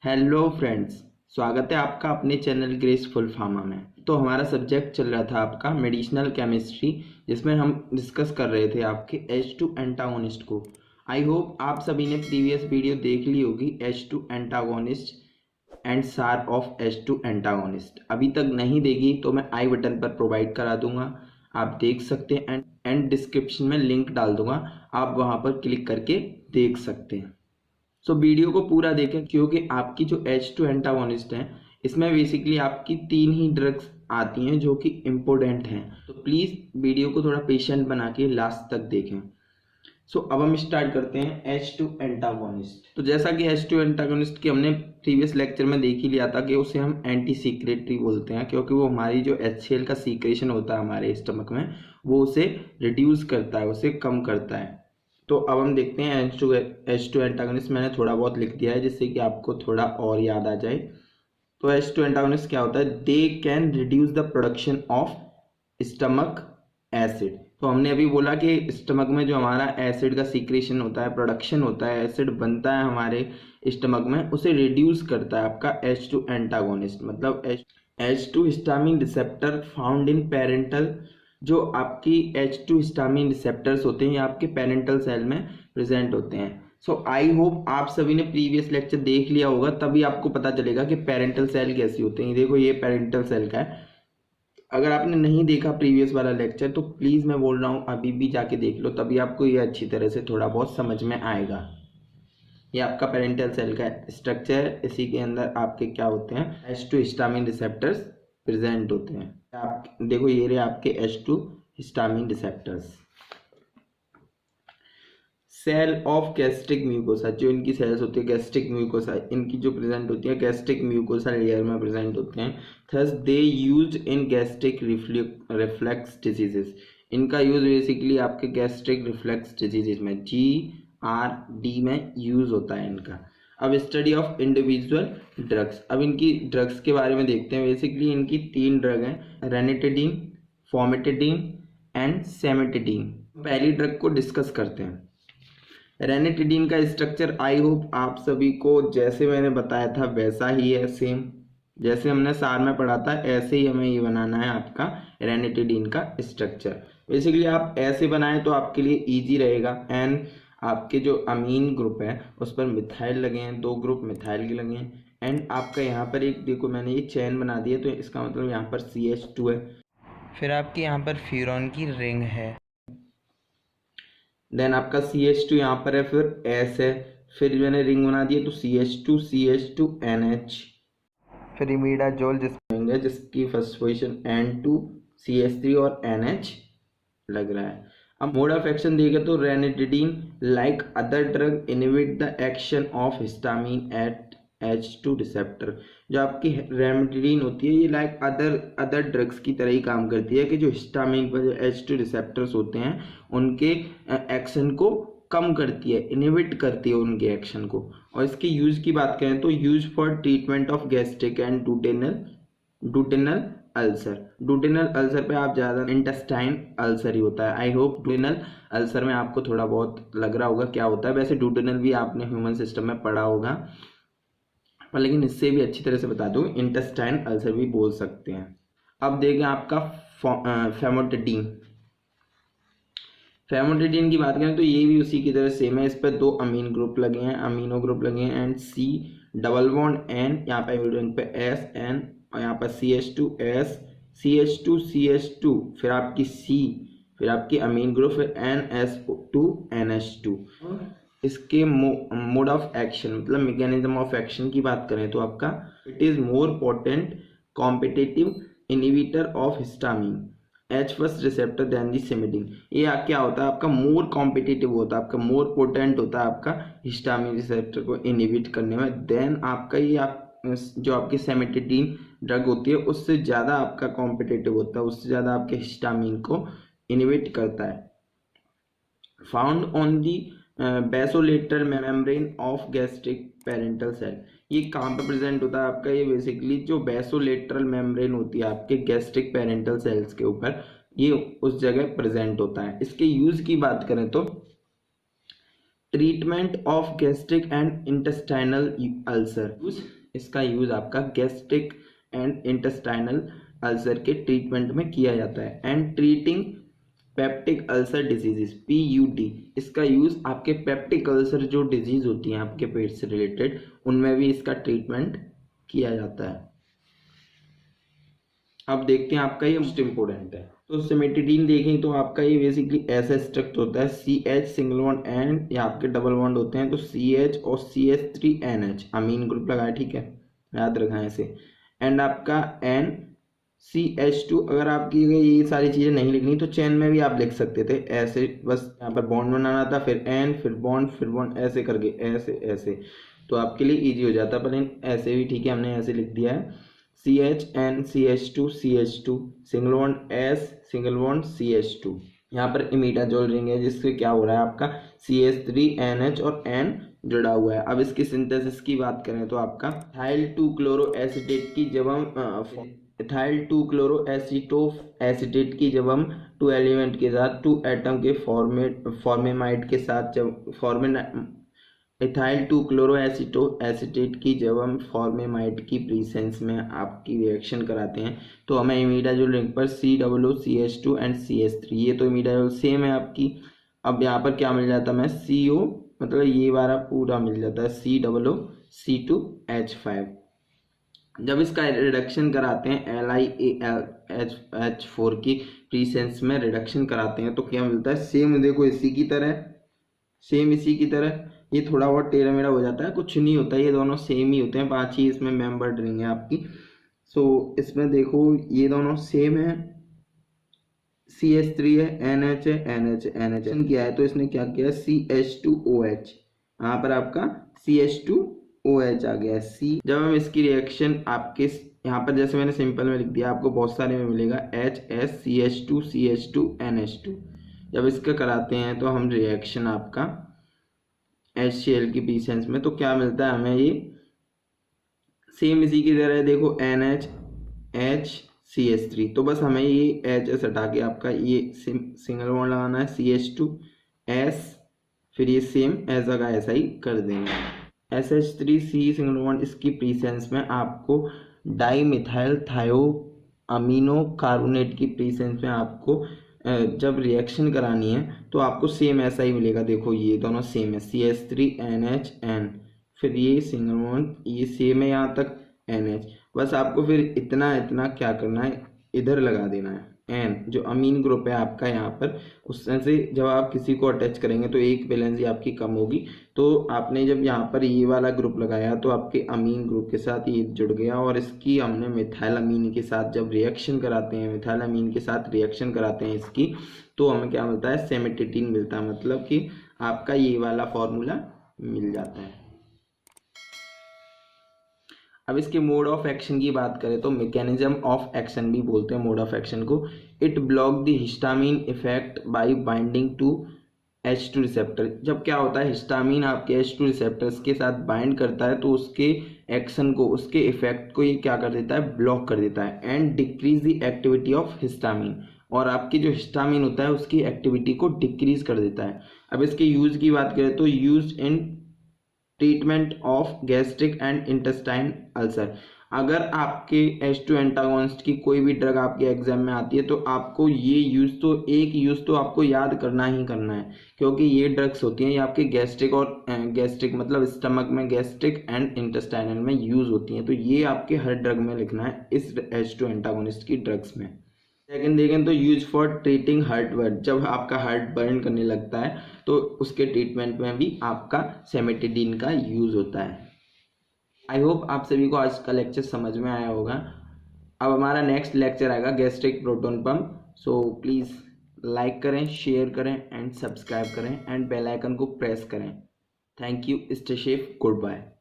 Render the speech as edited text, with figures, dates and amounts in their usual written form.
Hello friends, स्वागत है आपका अपने चैनल ग्रेसफुल फार्मा में। तो हमारा सब्जेक्ट चल रहा था आपका मेडिसिनल केमिस्ट्री, जिसमें हम डिस्कस कर रहे थे आपके H2 एंटागोनिस्ट को। आई होप आप सभी ने प्रीवियस वीडियो देख ली होगी, H2 एंटागोनिस्ट एंड सार ऑफ H2 एंटागोनिस्ट। अभी तक नहीं देखी तो मैं आई बटन पर प्रोवाइड करा दूंगा, आप देख सकते हैं। एंड डिस्क्रिप्शन में लिंक डाल दूंगा, आप वहां पर क्लिक करके देख सकते हैं। वीडियो को पूरा देखें, क्योंकि आपकी जो H2 एंटागोनिस्ट है इसमें बेसिकली आपकी 3 ही ड्रग्स आती हैं जो कि इम्पोर्टेंट हैं। तो प्लीज़ वीडियो को थोड़ा पेशेंट बना के लास्ट तक देखें। अब हम स्टार्ट करते हैं H2 एंटागोनिस्ट। तो जैसा कि H2 एंटागोनिस्ट की हमने प्रीवियस लेक्चर में देख ही लिया था कि उसे हम एंटी सीक्रेटरी बोलते हैं, क्योंकि वो हमारी जो HCl का सीक्रेशन होता है हमारे स्टमक में, वो उसे रिड्यूस करता है, उसे कम करता है। तो अब हम देखते हैं H2 एंटागोनिस्ट। मैंने थोड़ा बहुत लिख दिया है जिससे कि आपको थोड़ा और याद आ जाए। तो H2 एंटागोनिस्ट क्या होता है? They can reduce the production of stomach acid. तो हमने अभी बोला कि स्टमक में जो हमारा एसिड का सीक्रेशन होता है, प्रोडक्शन होता है, एसिड बनता है हमारे स्टमक में, उसे रिड्यूस करता है आपका H2 एंटागोनिस्ट। मतलब H2 histamine receptor found in parental, जो आपकी H2 हिस्टामिन रिसेप्टर्स होते हैं ये आपके पेरेंटल सेल में प्रेजेंट होते हैं। आई होप आप सभी ने प्रीवियस लेक्चर देख लिया होगा, तभी आपको पता चलेगा कि पेरेंटल सेल कैसी होते हैं। देखो ये पेरेंटल सेल का है। अगर आपने नहीं देखा प्रीवियस वाला लेक्चर तो प्लीज़ मैं बोल रहा हूँ अभी भी जाके देख लो, तभी आपको ये अच्छी तरह से थोड़ा बहुत समझ में आएगा। ये आपका पेरेंटल सेल का स्ट्रक्चर है। इसी के अंदर आपके क्या होते हैं? H2 हिस्टामिन रिसेप्टर्स प्रेजेंट होते हैं। आप देखो ये रहे आपके H2 histamine receptors. Cell of gastric mucosa, जो इनकी सेल्स होती है गैस्ट्रिक म्यूकोसा, इनकी जो प्रेजेंट होती है गैस्ट्रिक म्यूकोसा लेयर में प्रेजेंट होते हैं। Thus they use in gastric reflex diseases. इनका यूज बेसिकली आपके गैस्ट्रिक रिफ्लेक्स डिजीजेस में, GRD में यूज होता है इनका। अब स्टडी ऑफ इंडिविजुअल ड्रग्स। अब इनकी ड्रग्स के बारे में देखते हैं। बेसिकली इनकी 3 ड्रग हैं, रेनिटिडीन, फॉर्मेटिडीन एंड सेमेटिडीन। पहली ड्रग को डिस्कस करते हैं। रेनिटिडीन का स्ट्रक्चर आई होप आप सभी को जैसे मैंने बताया था वैसा ही है, सेम जैसे हमने सार में पढ़ा था ऐसे ही हमें ये बनाना है आपका रेनिटिडीन का स्ट्रक्चर। बेसिकली आप ऐसे बनाएं तो आपके लिए इजी रहेगा। एंड आपके जो अमीन ग्रुप है उस पर मिथाइल लगे हैं, 2 ग्रुप मिथाइल के लगे हैं। एंड आपका यहाँ पर एक देखो मैंने ये चेन बना दिया, तो इसका मतलब यहाँ पर CH2 है, फिर आपके यहाँ पर फ्यूरॉन की रिंग है, देन आपका CH2 यहाँ पर है, फिर S है, फिर मैंने रिंग बना दिया तो CH2 NH, फिर इमिडाजोल जिसमें जिसकी फर्स्ट पोजीशन N2 CH3 और NH लग रहा है। अब मोड ऑफ एक्शन देखें तो ranitidine like other drug inhibit the action of histamine at H2 receptor. जो आपकी रेनिटिडीन होती है ये लाइक अदर ड्रग्स की तरह ही काम करती है कि जो हिस्टामिन पर जो H2 रिसेप्टर्स होते हैं उनके एक्शन को कम करती है, इनहिबिट करती है उनके एक्शन को। और इसके यूज की बात करें तो use for treatment of gastric and duodenal ulcer. Duodenal ulcer पे आप ज़्यादा इंटेस्टाइन अल्सर ही होता है। आई होप डुडेनल अल्सर में आपको थोड़ा बहुत लग रहा होगा क्या होता है। वैसे डुडेनल भी आपने ह्यूमन सिस्टम में पढ़ा होगा, पर लेकिन इससे भी अच्छी तरह से बता दूँ, इंटेस्टाइन अल्सर भी बोल सकते हैं। अब देखें आपका फेमोटिडीन। फेमोटिडीन की बात करें तो ये भी उसी की तरह सेम है। इस पर 2 अमीन ग्रुप लगे हैं, अमीनो ग्रुप लगे हैं and C double bond N, यहाँ पे रिंग पे S N और यहाँ पर CH2 S CH2 फिर आपकी C, फिर आपकी अमीन ग्रुप, फिर NS2 NH2। इसके मोड ऑफ एक्शन मतलब मैकेनिज्म ऑफ एक्शन की बात करें तो आपका it is more potent competitive inhibitor of histamine H first receptor then the cimetidine. ये क्या होता है आपका? मोर कॉम्पिटिटिव होता है आपका, मोर पोटेंट होता है आपका हिस्टामिन रिसेप्टर को इनहिबिट करने में। देन आपका ये जो आपकी सेमेटिडीन ड्रग होती है उससे ज़्यादा आपका कॉम्पिटिटिव होता है, उससे ज़्यादा आपके हिस्टामिन को इनहिबिट करता है। Found on the basolateral membrane of gastric parietal cell. ये कहाँ पर प्रेजेंट होता है आपका? ये बेसिकली जो बेसोलेटरल मेम्ब्रेन होती है आपके गैस्ट्रिक पेरेंटल सेल्स के ऊपर, ये उस जगह प्रेजेंट होता है। इसके यूज की बात करें तो treatment of gastric and intestinal ulcer. इसका यूज आपका गैस्ट्रिक एंड इंटेस्टाइनल अल्सर के ट्रीटमेंट में किया जाता है। And treating peptic ulcer diseases, PUD, इसका यूज आपके पेप्टिक अल्सर जो डिजीज होती हैं आपके पेट से रिलेटेड, उनमें भी इसका ट्रीटमेंट किया जाता है। अब देखते हैं आपका ये मोस्ट इम्पोर्टेंट है। तो सिमेटिडीन देखें तो आपका ये बेसिकली ऐसा स्ट्रक्चर होता है, CH सिंगल बॉन्ड एंड या आपके डबल बॉन्ड होते हैं, तो CH और CH3NH अमीन ग्रुप लगाए, ठीक है, याद रखा है इसे। एंड आपका NCH2, अगर आपकी ये सारी चीज़ें नहीं लिखनी तो चेन में भी आप लिख सकते थे ऐसे, बस यहाँ पर बॉन्ड बनाना था, फिर N फिर बॉन्ड ऐसे करके ऐसे ऐसे, तो आपके लिए इजी हो जाता, पर ऐसे भी ठीक है, हमने ऐसे लिख दिया है। CHNCH2 CH2 single bond S single bond CH2, यहाँ पर इमिडाजोल रिंग है जिससे क्या हो रहा है आपका CH3NH और N जुड़ा हुआ है। अब इसकी सिंथेसिस की बात करें तो आपका इथाइल 2 क्लोरो एसीटेट की जब हम इथाइल 2 क्लोरो एसीटेट की जब हम 2 एलिमेंट के साथ 2 एटम के फॉर्मेमाइड के साथ जब इथाइल 2 क्लोरो एसीटेट की जब हम फॉर्मेमाइड की प्रीसेंस में आपकी रिएक्शन कराते हैं तो हमें इमिडाजोल रिंग पर COOCH2 एंड CH3, ये तो इमिडाजोल सेम है आपकी। अब यहाँ पर क्या मिल जाता है हमें CO, मतलब ये वाला पूरा मिल जाता है COOC2H5। जब इसका रिडक्शन कराते हैं LiAlH4 की प्रीसेंस में रिडक्शन कराते हैं तो क्या मिलता है, सेम देखो इसी की तरह, सेम इसी की तरह, ये थोड़ा बहुत टेढ़ा मेढ़ा हो जाता है, कुछ नहीं होता, ये दोनों सेम ही होते हैं, 5 ही इसमें मेंबर रिंग है आपकी। सो इसमें देखो ये दोनों सेम है, CH3 है, NH है, NH किया है तो इसने क्या किया, CH2OH, यहाँ पर आपका CH2OH आ गया C। जब हम इसकी रिएक्शन आपके यहाँ पर जैसे मैंने सिंपल में लिख दिया, आपको बहुत सारे में मिलेगा HSCH2CH2NH2। जब इसका कराते हैं तो हम रिएक्शन आपका HCl की प्रीसेंस में, तो क्या मिलता है हमें, ये सेम इसी की तरह है, देखो NHCH3, तो बस हमें ये HS हटा के आपका ये सिंगल बॉन्ड लगाना है CH2S, फिर ये सेम ऐसा का ऐसा ही कर देंगे। SH3C सिंगल बॉन्ड, इसकी प्रीसेंस में आपको डाईमिथाइल थायोअमीनो कार्बोनेट की प्रीसेंस में आपको जब रिएक्शन करानी है तो आपको सेम ऐसा ही मिलेगा, देखो ये दोनों सेम है, CH3NHN, फिर ये सिंगल बॉन्ड ये सेम है यहाँ तक NH, बस आपको फिर इतना इतना क्या करना है, इधर लगा देना है N, जो अमीन ग्रुप है आपका यहाँ पर, उससे जब आप किसी को अटैच करेंगे तो एक वैलेंसी आपकी कम होगी, तो आपने जब यहाँ पर ये वाला ग्रुप लगाया तो आपके अमीन ग्रुप के साथ ये जुड़ गया, और इसकी हमने मिथाइल अमीन के साथ जब रिएक्शन कराते हैं, मिथाइल अमीन के साथ रिएक्शन कराते हैं इसकी, तो हमें क्या मिलता है, सेमेटिडीन मिलता है, मतलब कि आपका ये वाला फॉर्मूला मिल जाता है। अब इसके मोड ऑफ एक्शन की बात करें तो मैकेनिज्म ऑफ एक्शन भी बोलते हैं मोड ऑफ एक्शन को। It block the histamine effect by binding to H2 receptor. जब क्या होता है, हिस्टामिन आपके H2 रिसेप्टर्स के साथ बाइंड करता है तो उसके एक्शन को, उसके इफेक्ट को ये क्या कर देता है, ब्लॉक कर देता है। And decrease the activity of histamine, और आपकी जो हिस्टामिन होता है उसकी एक्टिविटी को डिक्रीज कर देता है। अब इसके यूज की बात करें तो use in treatment of gastric and intestine ulcer. अगर आपके H2 एंटागोनिस्ट की कोई भी ड्रग आपके एग्जाम में आती है तो आपको ये यूज तो आपको याद करना ही करना है, क्योंकि ये ड्रग्स होती हैं ये आपके गैस्ट्रिक मतलब स्टमक में गैस्ट्रिक एंड इंटेस्टाइनल में यूज होती हैं, तो ये आपके हर ड्रग में लिखना है इस H2 एंटागोनिस्ट की ड्रग्स में। सेकेंड देखें तो use for treating heart burn, जब आपका हार्ट बर्न करने लगता है तो उसके ट्रीटमेंट में भी आपका सेमेटिडीन का यूज होता है। आई होप आप सभी को आज का लेक्चर समझ में आया होगा। अब हमारा नेक्स्ट लेक्चर आएगा gastric proton pump, so please like करें, शेयर करें एंड सब्सक्राइब करें एंड बेल आइकन को प्रेस करें। Thank you, stay safe, good bye.